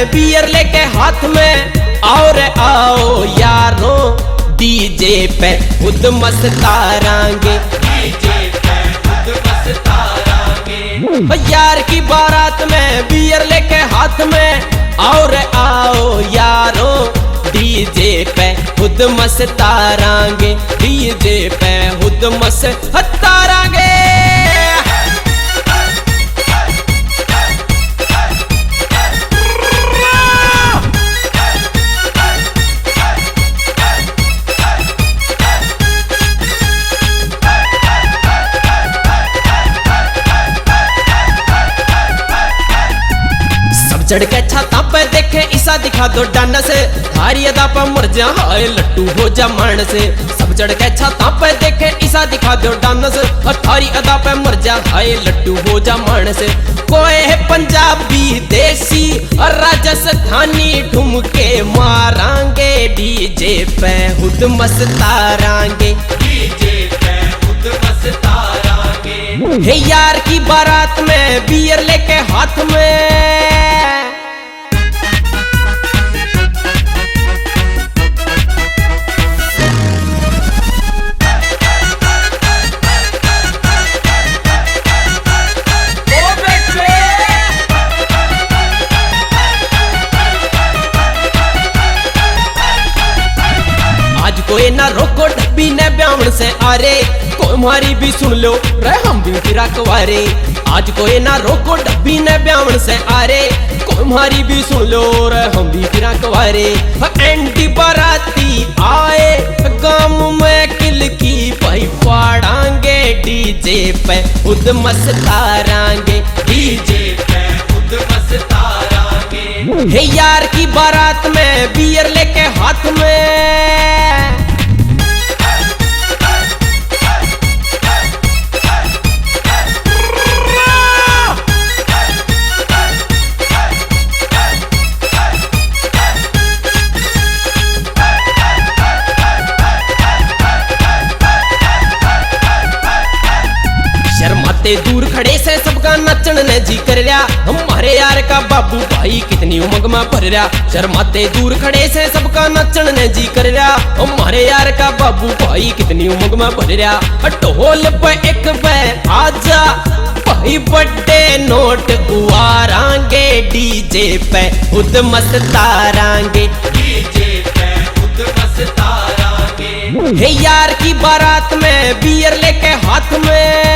में बियर लेके हाथ में और आओ यारो डीजे पे खुद मस्तारांगे, डीजे पे खुद मस्तारांगे। यार की बारात में बियर लेके हाथ में और आओ यारो डीजे पे खुद मस्तारांगे, डीजे पे खुद मस्तारांगे। चढ़ के छाता पे देखे ईसा दिखा दो डांड से, थारी अदा पे मर जा हाय लट्टू हो जा मान से। सब चढ़ के छाता पे देखे ईसा दिखा दो डांड से, थारी अदा पे मर जा हाय लट्टू हो जा मान से। कोई है पंजाबी देसी और राजस्थानी ठुमके मारांगे, डीजे पे खुद मस्तारांगे, डीजे पे खुद मस्तारांगे। हे यार की बारात में बियर लेके हाथ में कोई ना रोको डब्बी ने ब्याहण से आरे, कोई हमारी भी सुन लो रे हम भी फिरा कुंवारे। आज कोई ना रोको डब्बी ने ब्याहण से आरे, कोई हमारी भी सुन लो रे हम भी फिरा कुंवारे। एंटी बाराती आए गांव में किल की भाई पाड़ांगे, डीजे पे खुद मस्तारांगे, डीजे पे खुद मस्तारांगे। हे यार की बारात में बियर लेके हाथ में शर्माते दूर खड़े से सबका नचन ने जी कर रहा, हमारे यार का बाबू भाई कितनी उमंग में भर रहा। शर्माते दूर खड़े से सबका नचन ने जी कर रहा, हमारे यार का बाबू भाई कितनी उमंग में भर रहा। ढोल पे एक पे आजा भाई बड़े नोट उवारांगे, डीजे पे खुद मस्तारांगे, डीजे पे खुद मस्तारांगे। हे यार की बारात में बियर लेके हाथ में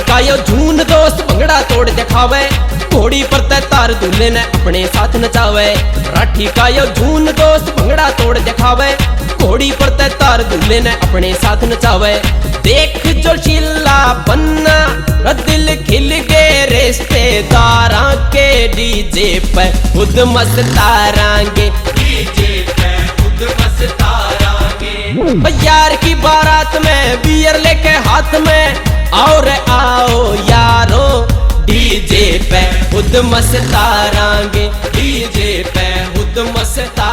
का यो झून दोस्त भंगड़ा तोड़ दिखावे, घोड़ी पर ते तार दूल्हे ने अपने साथ नचावे। राठी का यो झून दोस्त भंगड़ा तोड़ दिखावे, घोड़ी पर ते तार दूल्हे ने अपने साथ नचावे। देख जो शीला बन्ना दिल खिल गए रिश्तेदारां के, डीजे पे खुद मस्तारांगे, डीजे पे खुद मस्तारांगे। यार की बारात में बियर लेके हाथ में और आओ यारो डीजे पे खुद मस्तारांगे, डीजे पे खुद मस्ता